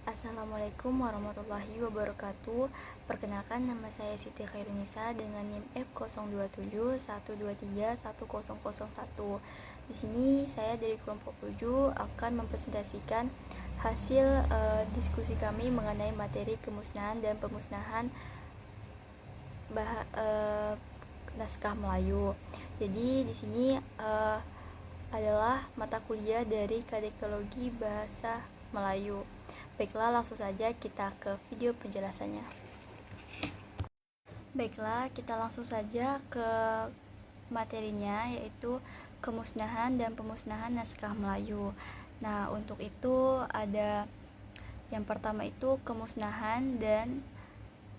Assalamualaikum warahmatullahi wabarakatuh. Perkenalkan, nama saya Siti Khairunisa dengan NIM F0271231001. Di sini saya dari kelompok 7 akan mempresentasikan hasil diskusi kami mengenai materi kemusnahan dan pemusnahan naskah Melayu. Jadi di sini adalah mata kuliah dari Kadekologi Bahasa Melayu. Baiklah, langsung saja kita ke video penjelasannya. Baiklah, kita langsung saja ke materinya, yaitu kemusnahan dan pemusnahan naskah Melayu. Nah, untuk itu ada yang pertama itu kemusnahan dan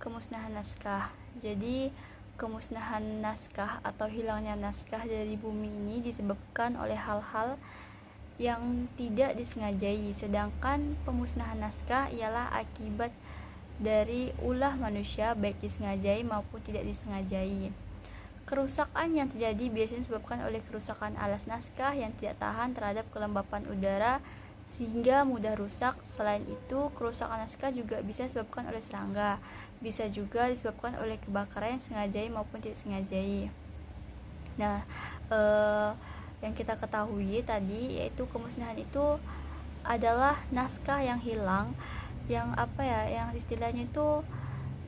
kemusnahan naskah. Jadi kemusnahan naskah atau hilangnya naskah dari bumi ini disebabkan oleh hal-hal yang tidak disengajai, sedangkan pemusnahan naskah ialah akibat dari ulah manusia baik disengajai maupun tidak disengajai. Kerusakan yang terjadi biasanya disebabkan oleh kerusakan alas naskah yang tidak tahan terhadap kelembapan udara sehingga mudah rusak. Selain itu, kerusakan naskah juga bisa disebabkan oleh serangga, bisa juga disebabkan oleh kebakaran yang sengajai maupun tidak sengajai. Nah, yang kita ketahui tadi yaitu kemusnahan itu adalah naskah yang hilang, yang istilahnya itu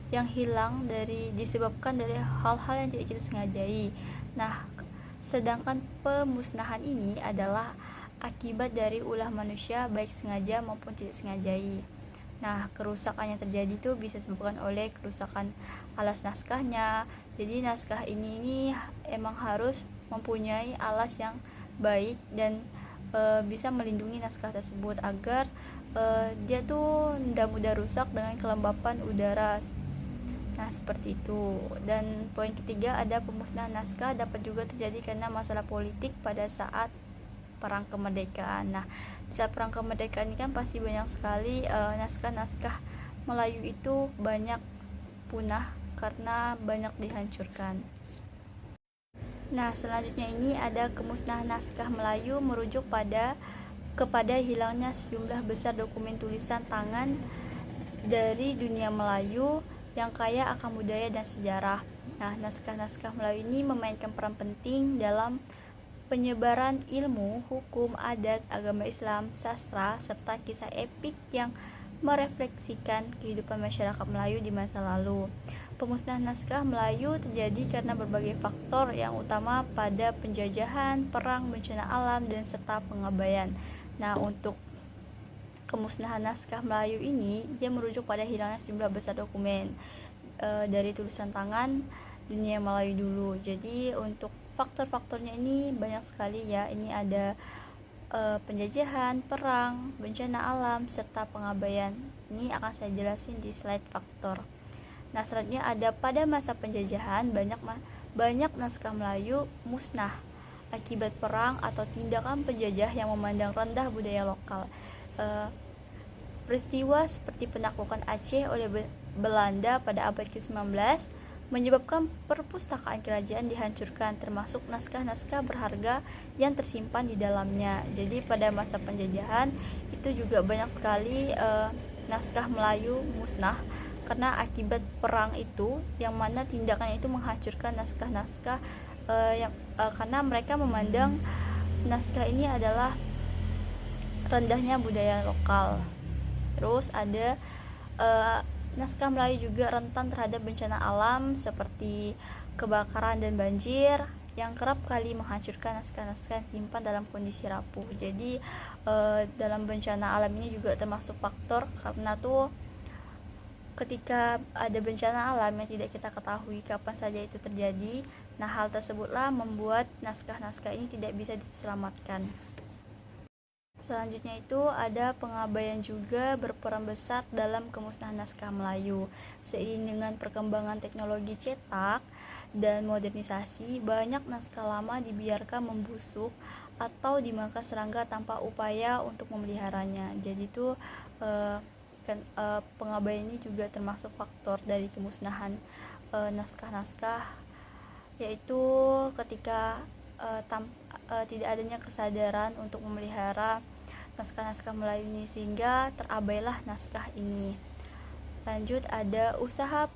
yang hilang disebabkan dari hal-hal yang tidak kita sengajai. Nah, sedangkan pemusnahan ini adalah akibat dari ulah manusia baik sengaja maupun tidak sengajai. Nah, kerusakan yang terjadi itu bisa disebabkan oleh kerusakan alas naskahnya. Jadi naskah ini emang harus mempunyai alas yang baik dan bisa melindungi naskah tersebut agar dia tuh tidak mudah rusak dengan kelembapan udara. Nah, seperti itu. Dan poin ketiga, ada pemusnahan naskah dapat juga terjadi karena masalah politik pada saat perang kemerdekaan. Nah, saat perang kemerdekaan ini kan pasti banyak sekali naskah-naskah Melayu itu banyak punah karena banyak dihancurkan. Nah, selanjutnya ini ada kemusnahan naskah Melayu merujuk kepada hilangnya sejumlah besar dokumen tulisan tangan dari dunia Melayu yang kaya akan budaya dan sejarah. Nah, naskah-naskah Melayu ini memainkan peran penting dalam penyebaran ilmu, hukum, adat, agama Islam, sastra, serta kisah epik yang merefleksikan kehidupan masyarakat Melayu di masa lalu. Pemusnahan naskah Melayu terjadi karena berbagai faktor, yang utama pada penjajahan, perang, bencana alam, dan serta pengabaian. Nah, untuk kemusnahan naskah Melayu ini dia merujuk pada hilangnya sejumlah besar dokumen dari tulisan tangan dunia Melayu dulu. Jadi untuk faktor-faktornya ini banyak sekali ya. Ini ada penjajahan, perang, bencana alam, serta pengabaian. Ini akan saya jelasin di slide faktor. Nah, selanjutnya ada pada masa penjajahan banyak naskah Melayu musnah akibat perang atau tindakan penjajah yang memandang rendah budaya lokal. Peristiwa seperti penaklukan Aceh oleh Belanda pada abad ke-19 menyebabkan perpustakaan kerajaan dihancurkan, termasuk naskah-naskah berharga yang tersimpan di dalamnya. Jadi pada masa penjajahan itu juga banyak sekali naskah Melayu musnah karena akibat perang itu, yang mana tindakan itu menghancurkan naskah-naskah karena mereka memandang naskah ini adalah rendahnya budaya lokal. Terus ada naskah Melayu juga rentan terhadap bencana alam seperti kebakaran dan banjir yang kerap kali menghancurkan naskah-naskah yang simpan dalam kondisi rapuh. Jadi dalam bencana alam ini juga termasuk faktor karena tuh ketika ada bencana alam yang tidak kita ketahui kapan saja itu terjadi, nah hal tersebutlah membuat naskah-naskah ini tidak bisa diselamatkan. Selanjutnya itu ada pengabaian juga berperan besar dalam kemusnahan naskah Melayu. Seiring dengan perkembangan teknologi cetak dan modernisasi, banyak naskah lama dibiarkan membusuk atau dimakan serangga tanpa upaya untuk memeliharanya. Jadi itu pengabaian ini juga termasuk faktor dari kemusnahan naskah-naskah, yaitu ketika tidak adanya kesadaran untuk memelihara naskah-naskah Melayu ini, sehingga terabailah naskah ini. Lanjut, ada usaha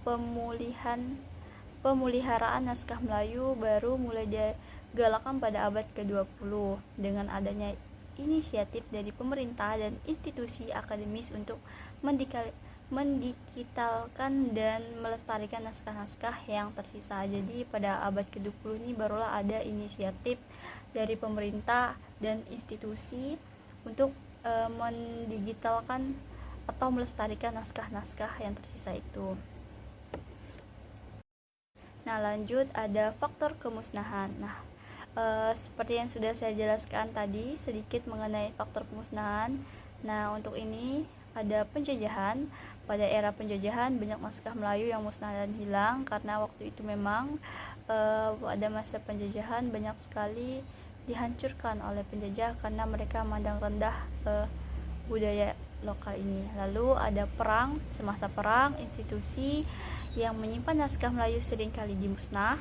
pemeliharaan naskah Melayu baru mulai digalakkan pada abad ke-20 dengan adanya inisiatif dari pemerintah dan institusi akademis untuk mendigitalkan dan melestarikan naskah-naskah yang tersisa. Jadi pada abad ke-20 ini barulah ada inisiatif dari pemerintah dan institusi untuk mendigitalkan atau melestarikan naskah-naskah yang tersisa itu. Nah, lanjut ada faktor kemusnahan. Nah, seperti yang sudah saya jelaskan tadi sedikit mengenai faktor kemusnahan. Nah, untuk ini ada penjajahan. Pada era penjajahan banyak naskah Melayu yang musnah dan hilang karena waktu itu memang pada masa penjajahan banyak sekali dihancurkan oleh penjajah karena mereka memandang rendah budaya lokal ini. Lalu ada perang. Semasa perang, institusi yang menyimpan naskah Melayu seringkali dimusnah.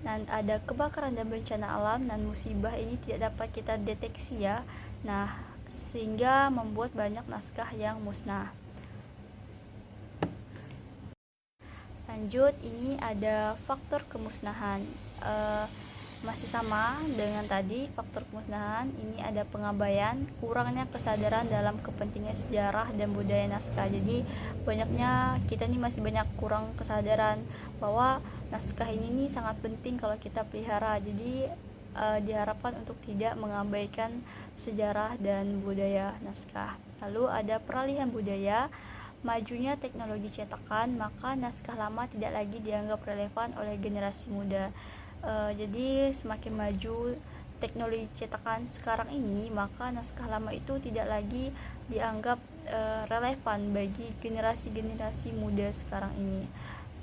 Dan ada kebakaran dan bencana alam dan musibah ini tidak dapat kita deteksi ya. Nah, sehingga membuat banyak naskah yang musnah. Lanjut, ini ada faktor kemusnahan. Masih sama dengan tadi faktor kemusnahan. Ini ada pengabaian, kurangnya kesadaran dalam kepentingan sejarah dan budaya naskah. Jadi banyaknya kita nih masih banyak kurang kesadaran bahwa naskah ini nih sangat penting kalau kita pelihara. Jadi diharapkan untuk tidak mengabaikan sejarah dan budaya naskah. Lalu ada peralihan budaya. Majunya teknologi cetakan, maka naskah lama tidak lagi dianggap relevan oleh generasi muda. Jadi semakin maju teknologi cetakan sekarang ini, maka naskah lama itu tidak lagi dianggap relevan bagi generasi-generasi muda sekarang ini.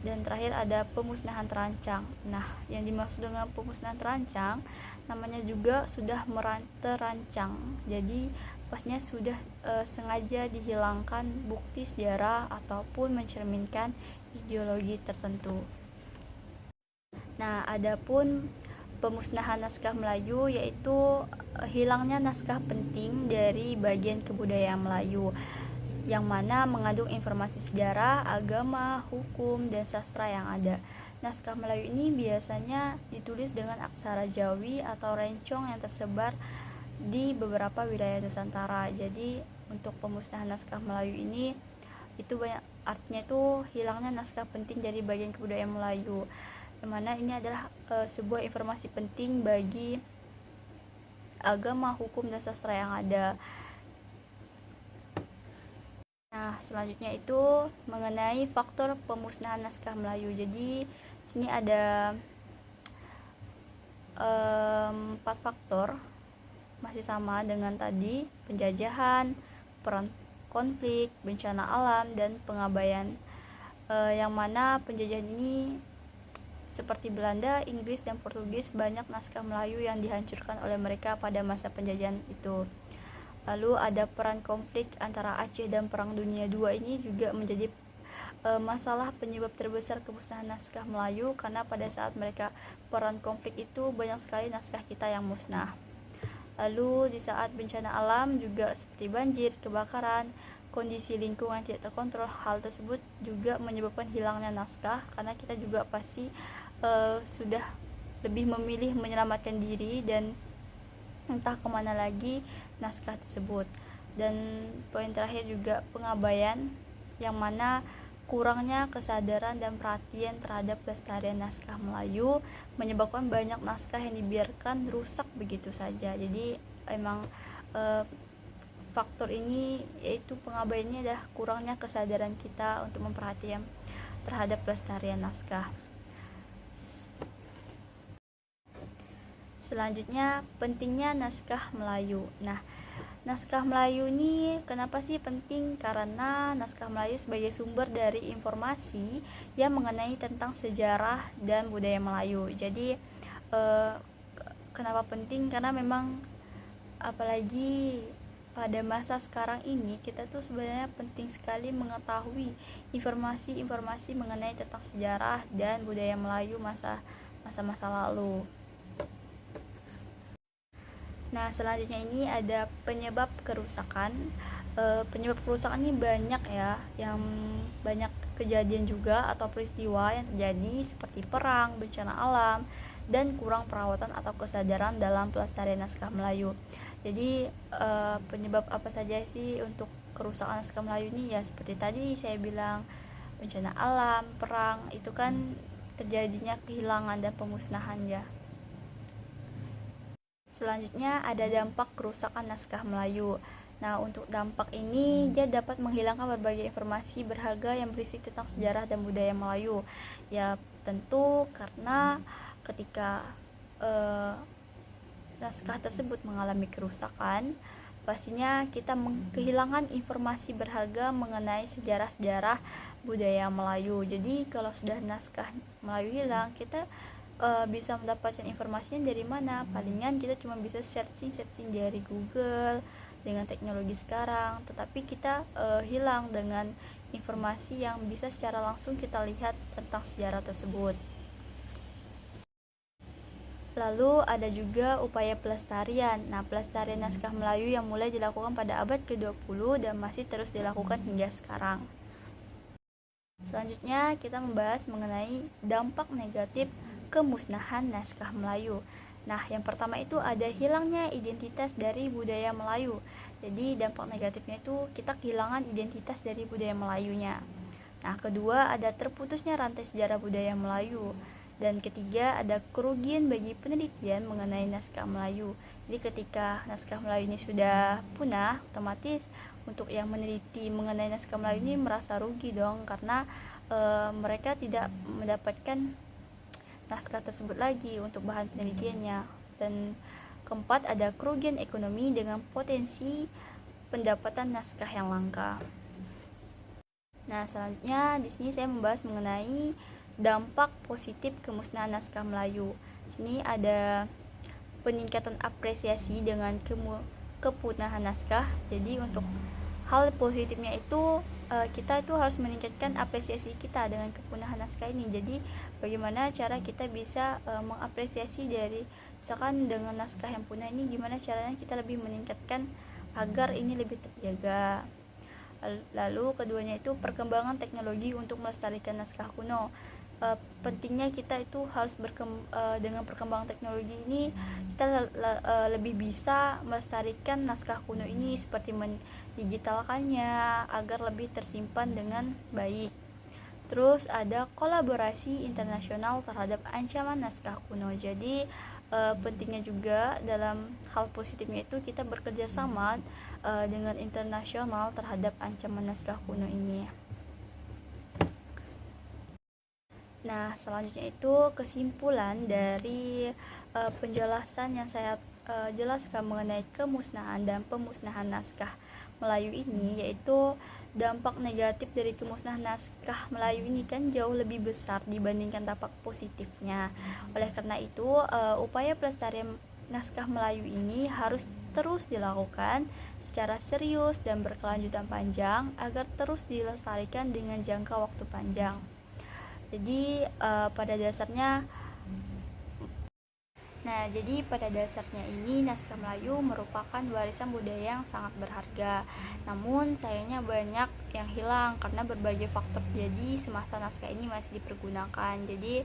Dan terakhir ada pemusnahan terancang. Nah, yang dimaksud dengan pemusnahan terancang namanya juga sudah terancang. Jadi pasnya sudah sengaja dihilangkan bukti sejarah ataupun mencerminkan ideologi tertentu. Nah, adapun pemusnahan naskah Melayu yaitu hilangnya naskah penting dari bagian kebudayaan Melayu yang mana mengandung informasi sejarah, agama, hukum, dan sastra yang ada. Naskah Melayu ini biasanya ditulis dengan aksara Jawi atau rencong yang tersebar di beberapa wilayah Nusantara. Jadi untuk pemusnahan naskah Melayu ini itu banyak artinya itu hilangnya naskah penting dari bagian kebudayaan Melayu, yang mana ini adalah sebuah informasi penting bagi agama, hukum, dan sastra yang ada. Nah, selanjutnya itu mengenai faktor pemusnahan naskah Melayu. Jadi sini ada 4 faktor, masih sama dengan tadi, penjajahan, perang konflik, bencana alam, dan pengabaian. Yang mana penjajahan ini seperti Belanda, Inggris, dan Portugis, banyak naskah Melayu yang dihancurkan oleh mereka pada masa penjajahan itu. Lalu ada peran konflik antara Aceh dan Perang Dunia II, ini juga menjadi masalah penyebab terbesar kemusnahan naskah Melayu karena pada saat mereka peran konflik itu banyak sekali naskah kita yang musnah. Lalu di saat bencana alam juga seperti banjir, kebakaran, kondisi lingkungan tidak terkontrol, hal tersebut juga menyebabkan hilangnya naskah karena kita juga pasti sudah lebih memilih menyelamatkan diri dan entah kemana lagi naskah tersebut. Dan poin terakhir juga pengabaian, yang mana kurangnya kesadaran dan perhatian terhadap pelestarian naskah Melayu menyebabkan banyak naskah yang dibiarkan rusak begitu saja. Jadi emang faktor ini yaitu pengabaiannya adalah kurangnya kesadaran kita untuk memperhatikan terhadap pelestarian naskah. Selanjutnya, pentingnya naskah Melayu. Nah, naskah Melayu ini kenapa sih penting? Karena naskah Melayu sebagai sumber dari informasi yang mengenai tentang sejarah dan budaya Melayu. Jadi kenapa penting? Karena memang apalagi pada masa sekarang ini kita tuh sebenarnya penting sekali mengetahui informasi-informasi mengenai tentang sejarah dan budaya Melayu masa-masa lalu. Nah, selanjutnya ini ada penyebab kerusakan. Penyebab kerusakan ini banyak ya, yang banyak kejadian juga atau peristiwa yang terjadi seperti perang, bencana alam, dan kurang perawatan atau kesadaran dalam pelestarian naskah Melayu. Jadi penyebab apa saja sih untuk kerusakan naskah Melayu ini? Ya seperti tadi saya bilang, bencana alam, perang, itu kan terjadinya kehilangan dan pemusnahan ya. Selanjutnya ada dampak kerusakan naskah Melayu. Nah, untuk dampak ini dia dapat menghilangkan berbagai informasi berharga yang berisi tentang sejarah dan budaya Melayu. Ya, tentu karena ketika naskah tersebut mengalami kerusakan, pastinya kita kehilangan informasi berharga mengenai sejarah-sejarah budaya Melayu. Jadi, kalau sudah naskah Melayu hilang, kita bisa mendapatkan informasinya dari mana? Palingan kita cuma bisa searching dari Google dengan teknologi sekarang, tetapi kita hilang dengan informasi yang bisa secara langsung kita lihat tentang sejarah tersebut. Lalu ada juga upaya pelestarian. Nah, pelestarian naskah Melayu yang mulai dilakukan pada abad ke-20 dan masih terus dilakukan hingga sekarang. Selanjutnya kita membahas mengenai dampak negatif kemusnahan naskah Melayu. Nah, yang pertama itu ada hilangnya identitas dari budaya Melayu. Jadi dampak negatifnya itu kita kehilangan identitas dari budaya Melayunya. Nah, kedua ada terputusnya rantai sejarah budaya Melayu. Dan ketiga ada kerugian bagi penelitian mengenai naskah Melayu. Jadi ketika naskah Melayu ini sudah punah, otomatis untuk yang meneliti mengenai naskah Melayu ini merasa rugi dong, karena mereka tidak mendapatkan naskah tersebut lagi untuk bahan penelitiannya. Dan keempat ada kerugian ekonomi dengan potensi pendapatan naskah yang langka. Nah, selanjutnya di sini saya membahas mengenai dampak positif kemusnahan naskah Melayu. Di sini ada peningkatan apresiasi dengan kepunahan naskah. Jadi untuk hal positifnya itu kita itu harus meningkatkan apresiasi kita dengan kepunahan naskah ini. Jadi bagaimana cara kita bisa mengapresiasi dari misalkan dengan naskah yang punah ini, gimana caranya kita lebih meningkatkan agar ini lebih terjaga. Lalu keduanya itu perkembangan teknologi untuk melestarikan naskah kuno. Pentingnya kita itu harus dengan perkembangan teknologi ini kita lebih bisa melestarikan naskah kuno ini, seperti mendigitalkannya agar lebih tersimpan dengan baik. Terus ada kolaborasi internasional terhadap ancaman naskah kuno. Jadi pentingnya juga dalam hal positifnya itu kita bekerja sama dengan internasional terhadap ancaman naskah kuno ini. Nah, selanjutnya itu kesimpulan dari penjelasan yang saya jelaskan mengenai kemusnahan dan pemusnahan naskah Melayu ini, yaitu dampak negatif dari kemusnahan naskah Melayu ini kan jauh lebih besar dibandingkan dampak positifnya. Oleh karena itu, upaya pelestarian naskah Melayu ini harus terus dilakukan secara serius dan berkelanjutan panjang agar terus dilestarikan dengan jangka waktu panjang. Jadi pada dasarnya ini naskah Melayu merupakan warisan budaya yang sangat berharga. Namun sayangnya banyak yang hilang karena berbagai faktor terjadi semasa naskah ini masih dipergunakan. Jadi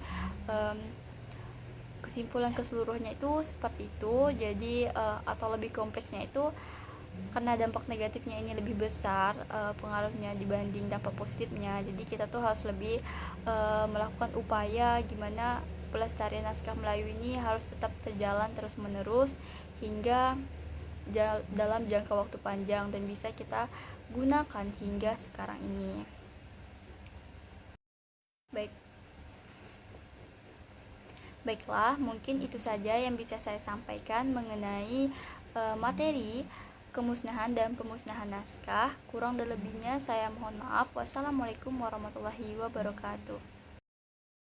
kesimpulan keseluruhannya itu seperti itu. Jadi atau lebih kompleksnya itu karena dampak negatifnya ini lebih besar pengaruhnya dibanding dampak positifnya. Jadi kita tuh harus lebih melakukan upaya gimana pelestarian naskah Melayu ini harus tetap terjalan terus menerus hingga dalam jangka waktu panjang dan bisa kita gunakan hingga sekarang ini. Baiklah, mungkin itu saja yang bisa saya sampaikan mengenai materi kemusnahan dan pemusnahan naskah. Kurang dan lebihnya saya mohon maaf. Wassalamualaikum warahmatullahi wabarakatuh.